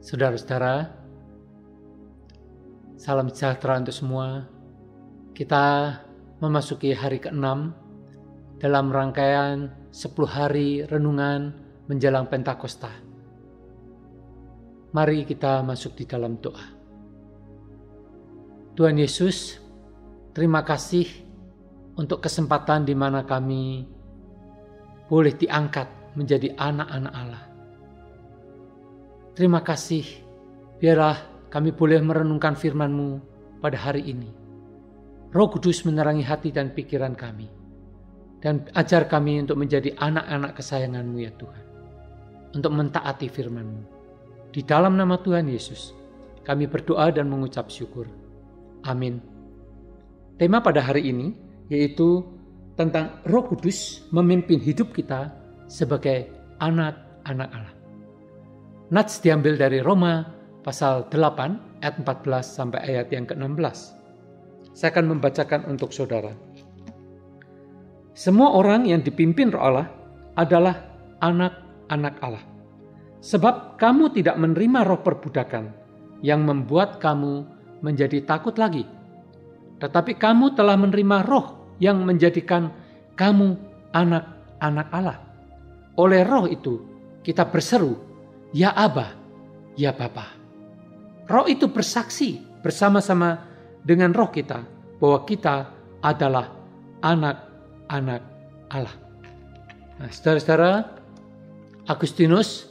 Saudara-saudara, salam sejahtera untuk semua. Kita memasuki hari ke-6 dalam rangkaian 10 hari renungan menjelang Pentakosta. Mari kita masuk di dalam doa. Tuhan Yesus, terima kasih untuk kesempatan di mana kami boleh diangkat menjadi anak-anak Allah. Terima kasih, biarlah kami boleh merenungkan firman-Mu pada hari ini. Roh Kudus menerangi hati dan pikiran kami. Dan ajar kami untuk menjadi anak-anak kesayangan-Mu ya Tuhan. Untuk mentaati firman-Mu. Di dalam nama Tuhan Yesus, kami berdoa dan mengucap syukur. Amin. Tema pada hari ini yaitu tentang Roh Kudus memimpin hidup kita sebagai anak-anak Allah. Nats diambil dari Roma pasal 8 ayat 14 sampai ayat yang ke-16. Saya akan membacakan untuk saudara. Semua orang yang dipimpin Roh Allah adalah anak-anak Allah. Sebab kamu tidak menerima roh perbudakan yang membuat kamu menjadi takut lagi. Tetapi kamu telah menerima roh yang menjadikan kamu anak-anak Allah. Oleh roh itu kita berseru, Ya Aba, Ya Bapa. Roh itu bersaksi bersama-sama dengan roh kita bahwa kita adalah anak-anak Allah. Nah, saudara-saudara, Agustinus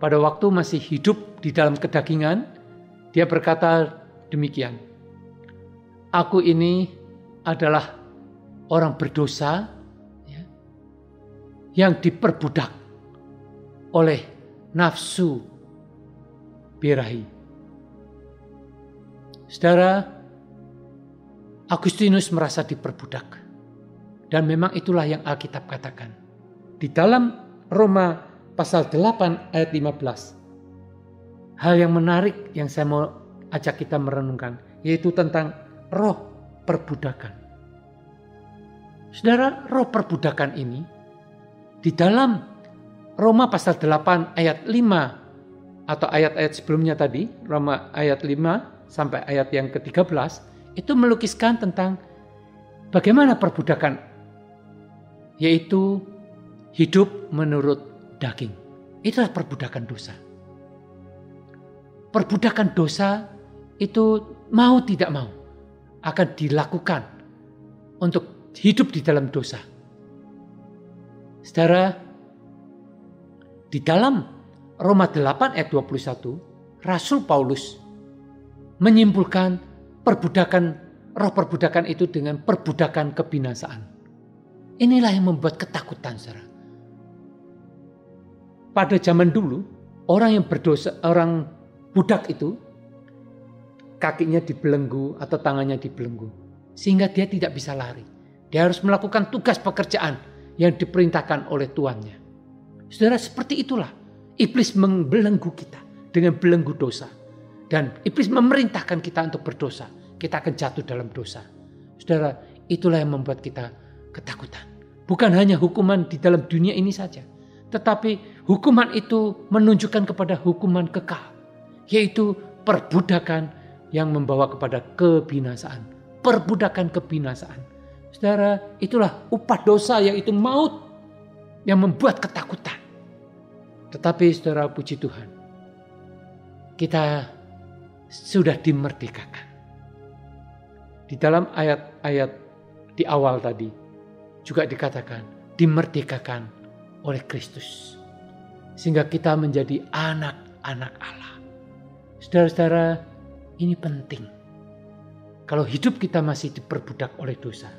pada waktu masih hidup di dalam kedagingan, dia berkata demikian. Aku ini adalah orang berdosa yang diperbudak oleh nafsu birahi. Saudara, Agustinus merasa diperbudak. Dan memang itulah yang Alkitab katakan. Di dalam Roma pasal 8 ayat 15. Hal yang menarik yang saya mau ajak kita merenungkan, yaitu tentang roh perbudakan. Saudara, roh perbudakan ini di dalam Roma pasal 8 ayat 5 atau ayat-ayat sebelumnya tadi, Roma ayat 5 sampai ayat yang ke-13, itu melukiskan tentang bagaimana perbudakan, yaitu hidup menurut daging. Itulah perbudakan dosa. Perbudakan dosa itu mau tidak mau akan dilakukan untuk hidup di dalam dosa. Saudara, di dalam Roma 8 ayat 21, Rasul Paulus menyimpulkan roh perbudakan itu dengan perbudakan kebinasaan. Inilah yang membuat ketakutan, saudara. Pada zaman dulu, orang yang berdosa, orang budak itu, kakinya dibelenggu atau tangannya dibelenggu. Sehingga dia tidak bisa lari. Dia harus melakukan tugas pekerjaan yang diperintahkan oleh tuannya. Saudara, seperti itulah iblis membelenggu kita dengan belenggu dosa. Dan iblis memerintahkan kita untuk berdosa. Kita akan jatuh dalam dosa. Saudara, itulah yang membuat kita ketakutan. Bukan hanya hukuman di dalam dunia ini saja. Tetapi hukuman itu menunjukkan kepada hukuman kekal. Yaitu perbudakan yang membawa kepada kebinasaan. Perbudakan kebinasaan. Saudara, itulah upah dosa, yaitu maut yang membuat ketakutan. Tetapi saudara, puji Tuhan, kita sudah dimerdekakan. Di dalam ayat-ayat di awal tadi juga dikatakan dimerdekakan oleh Kristus. Sehingga kita menjadi anak-anak Allah. Saudara-saudara, ini penting. Kalau hidup kita masih diperbudak oleh dosa,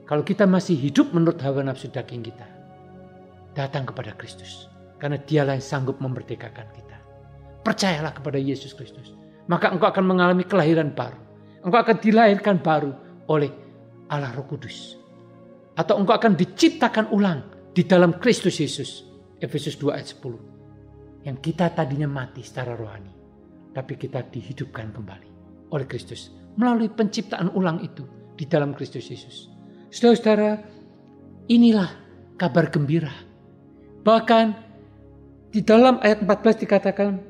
kalau kita masih hidup menurut hawa nafsu daging kita, datang kepada Kristus. Karena dialah yang sanggup memerdekakan kita. Percayalah kepada Yesus Kristus. Maka engkau akan mengalami kelahiran baru. Engkau akan dilahirkan baru oleh Allah Roh Kudus. Atau engkau akan diciptakan ulang di dalam Kristus Yesus. Efesus 2 ayat 10. Yang kita tadinya mati secara rohani. Tapi kita dihidupkan kembali oleh Kristus. Melalui penciptaan ulang itu di dalam Kristus Yesus. Saudara-saudara, inilah kabar gembira. Bahkan di dalam ayat 14 dikatakan,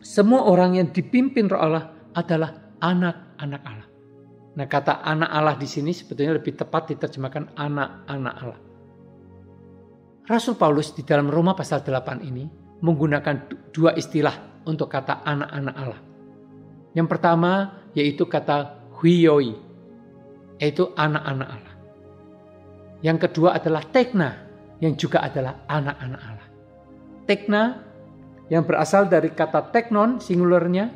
Semua orang yang dipimpin Roh Allah adalah anak-anak Allah. Nah, kata anak Allah di sini sebetulnya lebih tepat diterjemahkan anak-anak Allah. Rasul Paulus di dalam Roma pasal 8 ini menggunakan dua istilah untuk kata anak-anak Allah. Yang pertama yaitu kata huioi, yaitu anak-anak Allah. Yang kedua adalah tekna, yang juga adalah anak-anak Allah. Tekna yang berasal dari kata teknon, singularnya,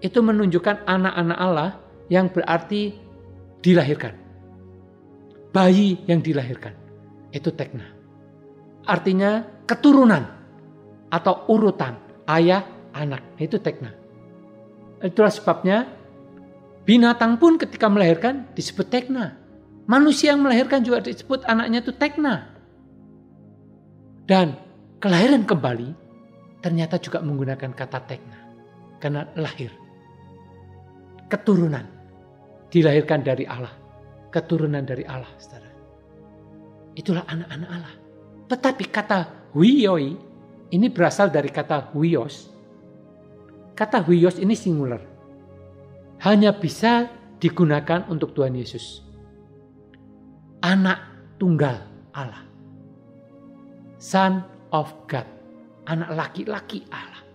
itu menunjukkan anak-anak Allah yang berarti dilahirkan. Bayi yang dilahirkan, itu tekna. Artinya keturunan atau urutan, ayah, anak, itu tekna. Itulah sebabnya binatang pun ketika melahirkan disebut tekna. Manusia yang melahirkan juga disebut anaknya itu tekna. Dan kelahiran kembali ternyata juga menggunakan kata tekna. Karena lahir. Keturunan. Dilahirkan dari Allah. Keturunan dari Allah, saudara. Itulah anak-anak Allah. Tetapi kata huioi ini berasal dari kata huios. Kata huios ini singular. Hanya bisa digunakan untuk Tuhan Yesus. Anak tunggal Allah. Son of God. Anak laki-laki Allah.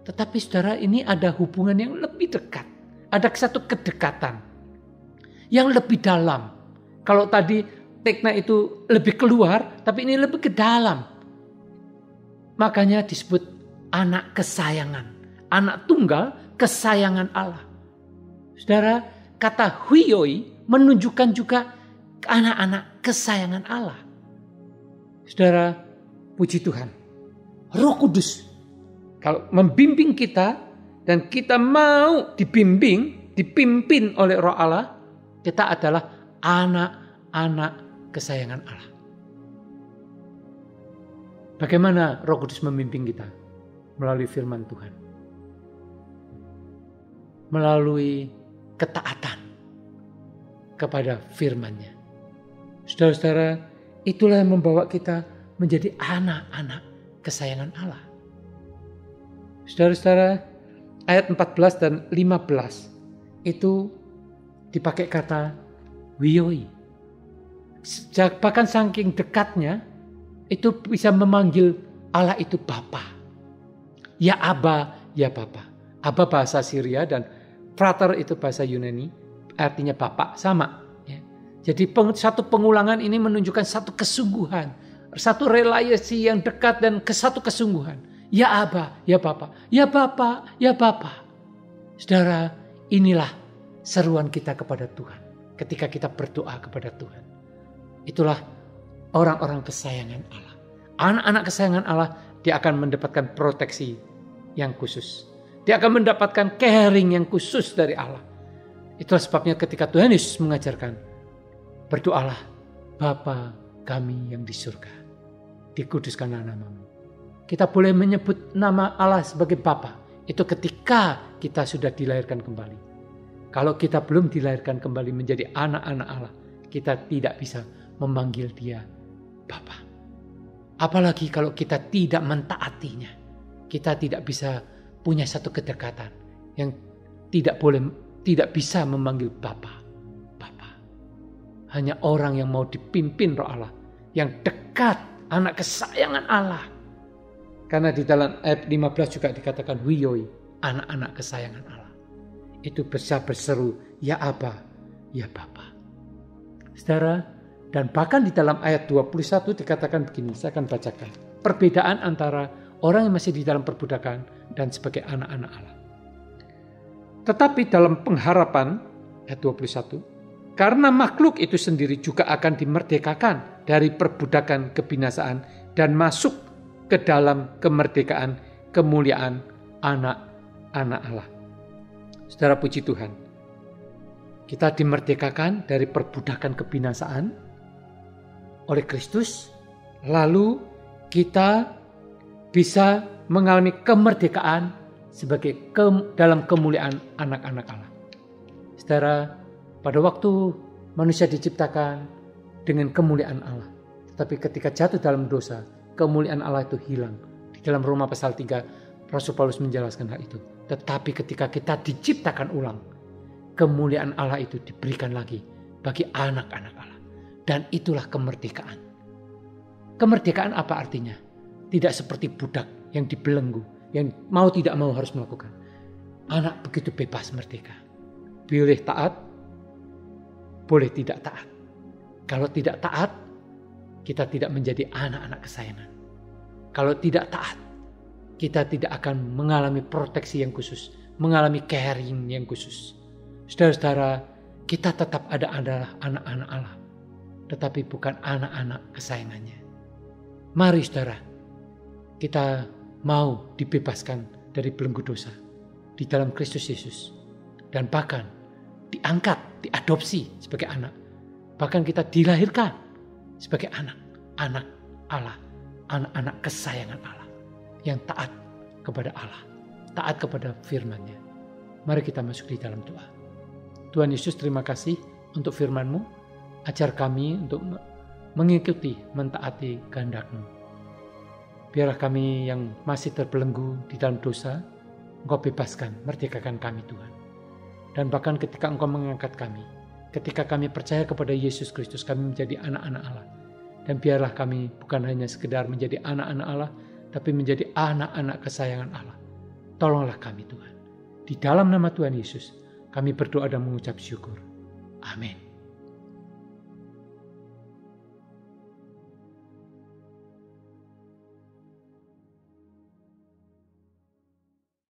Tetapi saudara, ini ada hubungan yang lebih dekat. Ada satu kedekatan yang lebih dalam. Kalau tadi tekna itu lebih keluar, tapi ini lebih ke dalam. Makanya disebut anak kesayangan. Anak tunggal kesayangan Allah. Saudara, kata huioi menunjukkan juga anak-anak kesayangan Allah. Saudara, puji Tuhan. Roh Kudus kalau membimbing kita dan kita mau dipimpin oleh Roh Allah, kita adalah anak-anak kesayangan Allah. Bagaimana Roh Kudus membimbing kita? Melalui firman Tuhan. Melalui ketaatan kepada firman-Nya. Saudara-saudara, itulah yang membawa kita menjadi anak-anak kesayangan Allah. Saudara-saudara, ayat 14 dan 15 itu dipakai kata huioi. Bahkan saking dekatnya itu bisa memanggil Allah itu Bapa. Ya Aba, ya Bapa. Aba bahasa Syria dan frater itu bahasa Yunani, artinya Bapak, sama. Ya. Jadi satu pengulangan ini menunjukkan satu kesungguhan. Satu relasi yang dekat dan satu kesungguhan. Ya Aba, ya Bapa, ya Bapa, ya Bapa. Saudara, inilah seruan kita kepada Tuhan. Ketika kita berdoa kepada Tuhan. Itulah orang-orang kesayangan Allah. Anak-anak kesayangan Allah, dia akan mendapatkan proteksi yang khusus. Dia akan mendapatkan caring yang khusus dari Allah. Itulah sebabnya ketika Tuhan Yesus mengajarkan, berdoalah, Bapa kami yang di surga, dikuduskanlah namamu. Kita boleh menyebut nama Allah sebagai Bapa. Itu ketika kita sudah dilahirkan kembali. Kalau kita belum dilahirkan kembali menjadi anak-anak Allah, kita tidak bisa memanggil dia Bapa. Apalagi kalau kita tidak mentaatinya. Kita tidak bisa punya satu kedekatan yang tidak bisa memanggil Bapa. Bapa. Hanya orang yang mau dipimpin Roh Allah, yang dekat, anak kesayangan Allah. Karena di dalam ayat 15 juga dikatakan huioi, anak-anak kesayangan Allah. Itu bisa berseru, ya Aba, ya Bapa. Saudara, dan bahkan di dalam ayat 21 dikatakan begini, saya akan bacakan. Perbedaan antara orang yang masih di dalam perbudakan dan sebagai anak-anak Allah. Tetapi dalam pengharapan, ayat 21, karena makhluk itu sendiri juga akan dimerdekakan dari perbudakan kebinasaan dan masuk ke dalam kemerdekaan kemuliaan anak-anak Allah. Saudara, puji Tuhan. Kita dimerdekakan dari perbudakan kebinasaan oleh Kristus. Lalu kita bisa mengalami kemerdekaan sebagai dalam kemuliaan anak-anak Allah. Saudara, pada waktu manusia diciptakan dengan kemuliaan Allah. Tetapi ketika jatuh dalam dosa, kemuliaan Allah itu hilang. Di dalam Roma pasal 3, Rasul Paulus menjelaskan hal itu. Tetapi ketika kita diciptakan ulang, kemuliaan Allah itu diberikan lagi bagi anak-anak Allah. Dan itulah kemerdekaan. Kemerdekaan apa artinya? Tidak seperti budak yang dibelenggu, yang mau tidak mau harus melakukan. Anak begitu bebas merdeka. Boleh taat, boleh tidak taat. Kalau tidak taat, kita tidak menjadi anak-anak kesayangan. Kalau tidak taat, kita tidak akan mengalami proteksi yang khusus, mengalami caring yang khusus. Saudara-saudara, kita tetap adalah anak-anak Allah, tetapi bukan anak-anak kesayangannya. Mari saudara, kita mau dibebaskan dari belenggu dosa di dalam Kristus Yesus. Dan bahkan diangkat, diadopsi sebagai anak. Bahkan kita dilahirkan sebagai anak-anak Allah, anak-anak kesayangan Allah yang taat kepada Allah, taat kepada firman-Nya. Mari kita masuk di dalam doa. Tuhan Yesus, terima kasih untuk firman-Mu. Ajar kami untuk mengikuti, mentaati kehendak-Mu. Biarlah kami yang masih terbelenggu di dalam dosa, Engkau bebaskan, merdekakan kami Tuhan. Dan bahkan ketika Engkau mengangkat kami, ketika kami percaya kepada Yesus Kristus, kami menjadi anak-anak Allah. Dan biarlah kami bukan hanya sekedar menjadi anak-anak Allah, tapi menjadi anak-anak kesayangan Allah. Tolonglah kami Tuhan. Di dalam nama Tuhan Yesus, kami berdoa dan mengucap syukur. Amin.